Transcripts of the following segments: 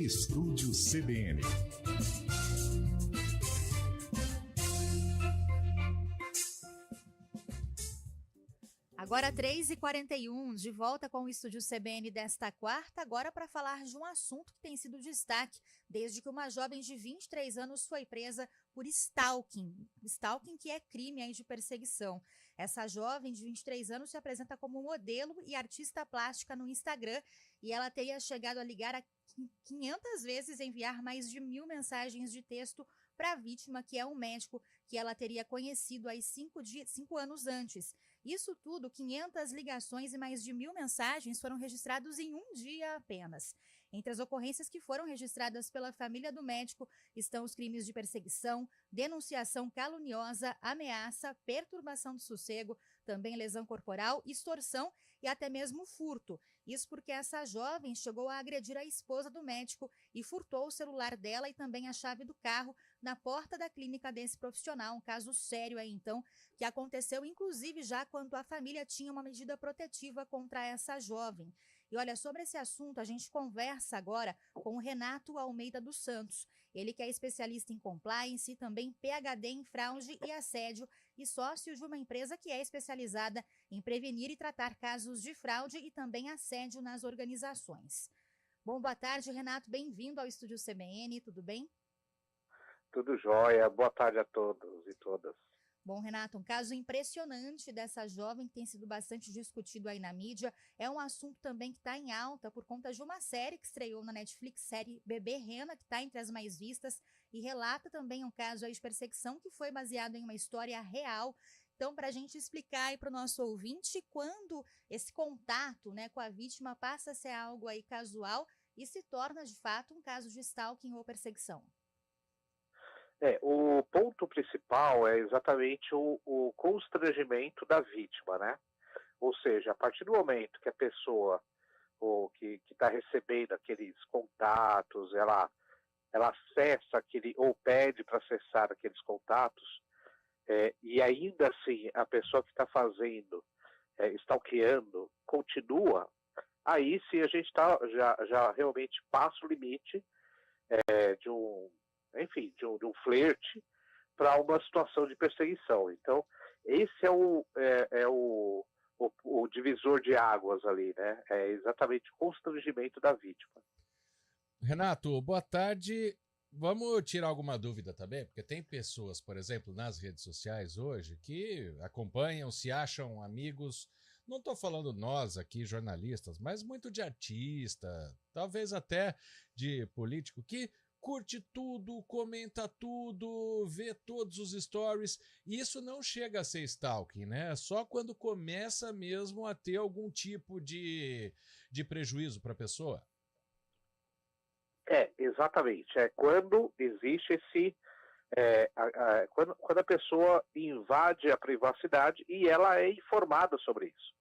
Estúdio CBN. Agora 3h41, de volta com o Estúdio CBN desta quarta, agora para falar de um assunto que tem sido destaque desde que uma jovem de 23 anos foi presa por stalking. Stalking que é crime aí de perseguição. Essa jovem de 23 anos se apresenta como modelo e artista plástica no Instagram e ela teria chegado a ligar a 500 vezes, enviar mais de 1.000 mensagens de texto para a vítima, que é um médico que ela teria conhecido aí 5 anos antes. Isso tudo, 500 ligações e mais de 1.000 mensagens foram registrados em um dia apenas. Entre as ocorrências que foram registradas pela família do médico estão os crimes de perseguição, denunciação caluniosa, ameaça, perturbação do sossego, também lesão corporal, extorsão e até mesmo furto. Isso porque essa jovem chegou a agredir a esposa do médico e furtou o celular dela e também a chave do carro na porta da clínica desse profissional. Um caso sério aí, então, que aconteceu inclusive já quando a família tinha uma medida protetiva contra essa jovem. E olha, sobre esse assunto, a gente conversa agora com o Renato Almeida dos Santos. Ele que é especialista em compliance e também PhD em fraude e assédio e sócio de uma empresa que é especializada em prevenir e tratar casos de fraude e também assédio nas organizações. Bom, boa tarde, Renato. Bem-vindo ao Estúdio CBN. Tudo bem? Tudo jóia. Boa tarde a todos e todas. Bom, Renato, um caso impressionante dessa jovem que tem sido bastante discutido aí na mídia. É um assunto também que está em alta por conta de uma série que estreou na Netflix, série Bebê Rena, que está entre as mais vistas e relata também um caso aí de perseguição que foi baseado em uma história real. Então, para a gente explicar aí para o nosso ouvinte, quando esse contato, né, com a vítima passa a ser algo aí casual e se torna, de fato, um caso de stalking ou perseguição. O ponto principal é exatamente o constrangimento da vítima, né? Ou seja, a partir do momento que a pessoa que está recebendo aqueles contatos, ela acessa ou pede para acessar aqueles contatos, e ainda assim a pessoa que está fazendo, stalkeando, continua, aí sim a gente já realmente passa o limite de um flerte para uma situação de perseguição. Então, esse é o divisor de águas ali, né? É exatamente o constrangimento da vítima. Renato, boa tarde. Vamos tirar alguma dúvida também, porque tem pessoas, por exemplo, nas redes sociais hoje que acompanham, se acham amigos. Não estou falando nós aqui, jornalistas, mas muito de artista, talvez até de político, que curte tudo, comenta tudo, vê todos os stories, e isso não chega a ser stalking, né? Só quando começa mesmo a ter algum tipo de prejuízo para a pessoa. Exatamente. É quando existe esse... quando a pessoa invade a privacidade e ela é informada sobre isso.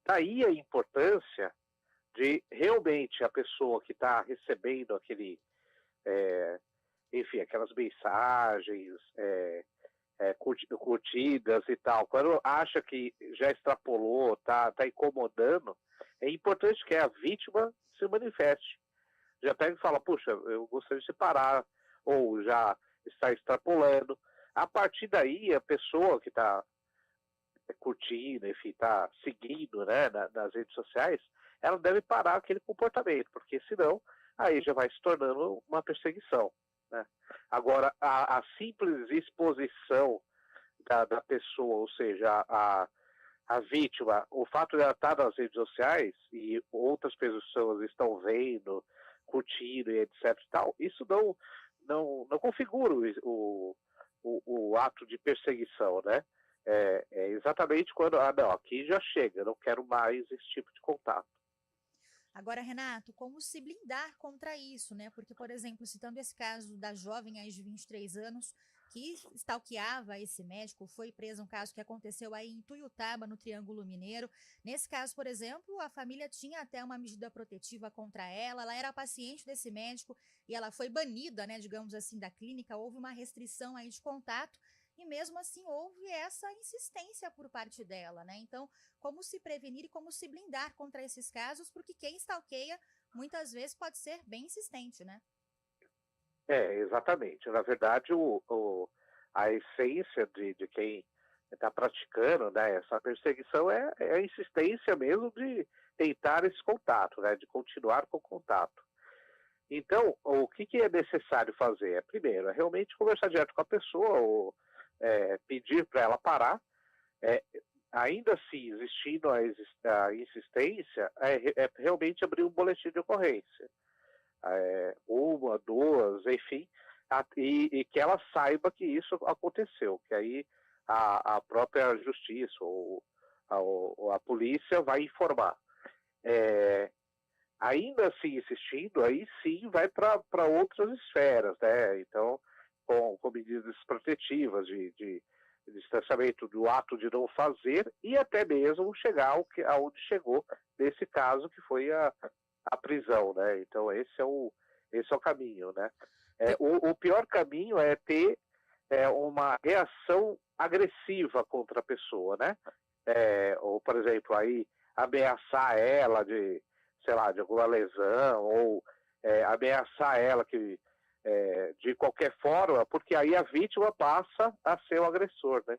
Daí a importância de realmente a pessoa que está recebendo aquelas mensagens, curtidas e tal, quando acha que já extrapolou, tá incomodando, é importante que a vítima se manifeste. Já pega e fala, puxa, eu gostaria de separar, ou já está extrapolando. A partir daí, a pessoa que está curtindo, enfim, está seguindo, né, nas redes sociais, ela deve parar aquele comportamento, porque senão aí já vai se tornando uma perseguição, né? Agora, a simples exposição da pessoa, ou seja, a vítima, o fato de ela estar nas redes sociais e outras pessoas estão vendo, curtindo e etc e tal, isso não configura o ato de perseguição, né? É exatamente quando, aqui já chega, não quero mais esse tipo de contato. Agora, Renato, como se blindar contra isso, né? Porque, por exemplo, citando esse caso da jovem aí de 23 anos que stalkeava esse médico, foi presa um caso que aconteceu aí em Tuiutaba, no Triângulo Mineiro. Nesse caso, por exemplo, a família tinha até uma medida protetiva contra ela era paciente desse médico e ela foi banida, né, digamos assim, da clínica, houve uma restrição aí de contato. E mesmo assim houve essa insistência por parte dela, né? Então, como se prevenir e como se blindar contra esses casos? Porque quem stalkeia muitas vezes pode ser bem insistente, né? Exatamente. Na verdade, a essência de quem está praticando, né, essa perseguição é a insistência mesmo de tentar esse contato, né, de continuar com o contato. Então, o que é necessário fazer? Primeiro, é realmente conversar direto com a pessoa, ou pedir para ela parar. Ainda assim, existindo a insistência, é realmente abrir um boletim de ocorrência. Uma, duas, enfim, e que ela saiba que isso aconteceu, que aí a própria justiça ou a polícia vai informar. Ainda assim insistindo, aí sim vai para outras esferas, né? Então, com medidas protetivas de distanciamento do ato de não fazer e até mesmo chegar aonde chegou nesse caso, que foi a prisão, né? Então, esse é o caminho, né? O pior caminho é ter uma reação agressiva contra a pessoa, né? Ou, por exemplo, aí ameaçar ela de, sei lá, de alguma lesão, ou ameaçar ela de qualquer forma, porque aí a vítima passa a ser o agressor, né?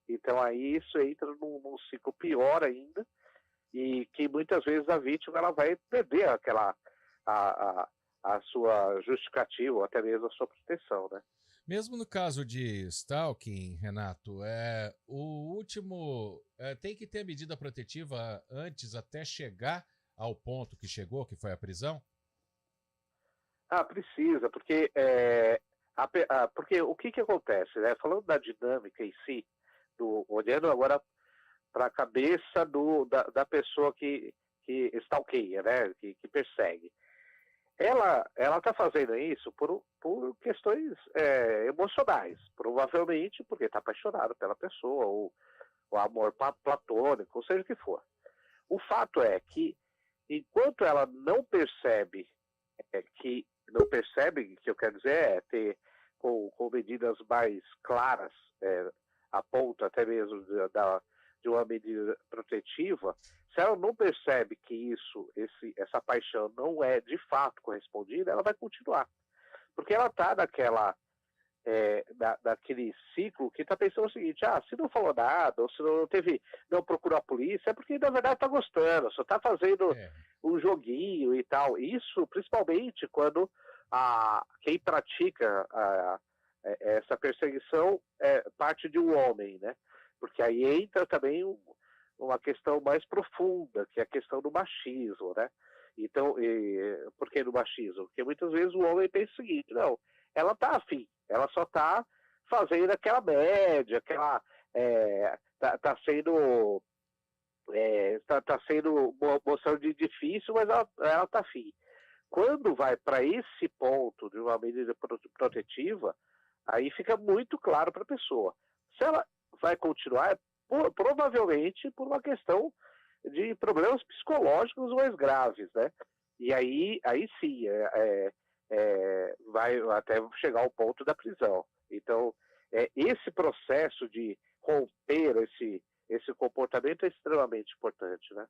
Então aí isso entra num ciclo pior ainda, e que muitas vezes a vítima ela vai perder a sua justificativa, ou até mesmo a sua proteção, né? Mesmo no caso de stalking, Renato, o último tem que ter medida protetiva antes até chegar ao ponto que chegou, que foi a prisão? Precisa, porque porque o que acontece, né? Falando da dinâmica em si, olhando agora para a cabeça da pessoa que stalkeia, né? Que persegue. Ela está fazendo isso por questões emocionais, provavelmente porque está apaixonado pela pessoa, ou o amor platônico, ou seja o que for. O fato é que, enquanto ela não percebe que eu quero dizer ter com medidas mais claras, a ponto até mesmo de uma medida protetiva, se ela não percebe que essa paixão não é de fato correspondida, ela vai continuar. Porque ela está daquele ciclo que está pensando o seguinte: se não falou nada, ou se não procurou a polícia, é porque na verdade está gostando, só está fazendo um joguinho e tal. Isso principalmente quando quem pratica essa perseguição parte de um homem, né? Porque aí entra também uma questão mais profunda, que é a questão do machismo, né? Então, por que do machismo? Porque muitas vezes o homem pensa o seguinte: não, ela está afim, ela só está fazendo aquela média, está sendo mostrando de difícil, mas ela está afim. Quando vai para esse ponto de uma medida protetiva, aí fica muito claro para a pessoa. Se ela vai continuar, provavelmente por uma questão de problemas psicológicos mais graves, né? E aí sim, vai até chegar ao ponto da prisão. Então, esse processo de romper esse comportamento é extremamente importante, né?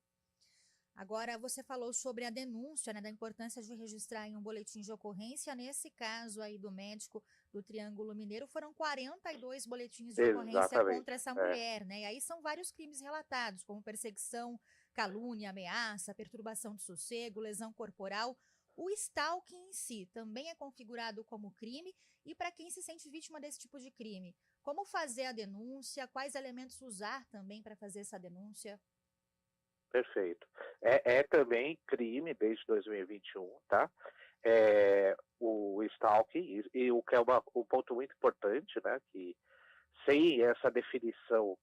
Agora, você falou sobre a denúncia, né, da importância de registrar em um boletim de ocorrência. Nesse caso aí do médico do Triângulo Mineiro, foram 42 boletins de ocorrência contra essa mulher, né? E aí são vários crimes relatados, como perseguição, calúnia, ameaça, perturbação de sossego, lesão corporal. O stalking em si também é configurado como crime, e para quem se sente vítima desse tipo de crime, como fazer a denúncia, quais elementos usar também para fazer essa denúncia? Perfeito. É também crime desde 2021, tá? O stalking, e o que é um ponto muito importante, né? Que sem essa definição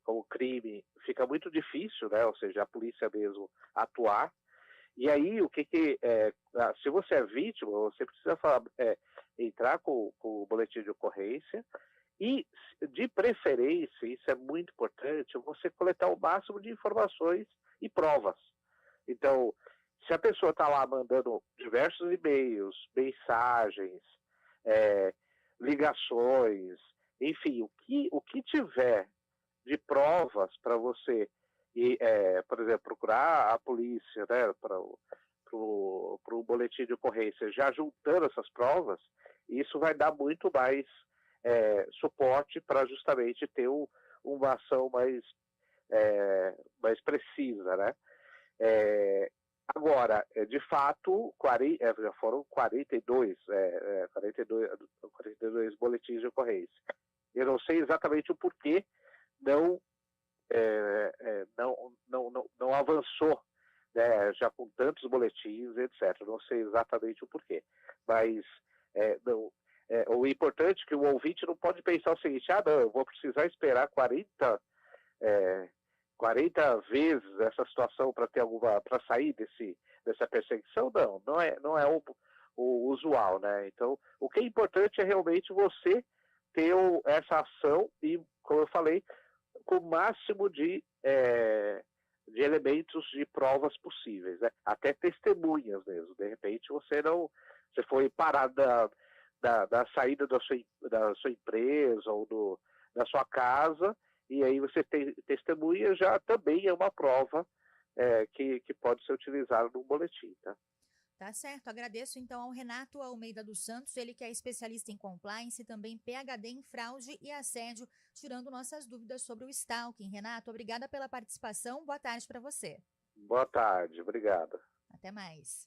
como crime, fica muito difícil, né? Ou seja, a polícia mesmo atuar. E aí, se você é vítima, você precisa entrar com o boletim de ocorrência. E, de preferência, isso é muito importante, você coletar o máximo de informações e provas. Então, se a pessoa está lá mandando diversos e-mails, mensagens, ligações, enfim, o que tiver de provas para você, por exemplo, procurar a polícia, né, pro boletim de ocorrência, já juntando essas provas, isso vai dar muito mais suporte para justamente ter uma ação mais precisa, né? Agora, de fato, já foram 42 boletins de ocorrência. Eu não sei exatamente o porquê não avançou, né, já com tantos boletins, etc. Não sei exatamente o porquê. Mas o importante é que o ouvinte não pode pensar o seguinte: não, eu vou precisar esperar 40 vezes essa situação para ter para sair dessa perseguição. Não é o usual, né? Então, o que é importante é realmente você ter essa ação e, como eu falei, com o máximo de elementos de provas possíveis, né? Até testemunhas mesmo. De repente você foi parado da saída da sua empresa ou da sua casa, e aí você tem testemunha, já também é uma prova que pode ser utilizada no boletim, tá? Tá certo, agradeço então ao Renato Almeida dos Santos, ele que é especialista em compliance e também PhD em fraude e assédio, tirando nossas dúvidas sobre o stalking. Renato, obrigada pela participação, boa tarde para você. Boa tarde, obrigado. Até mais.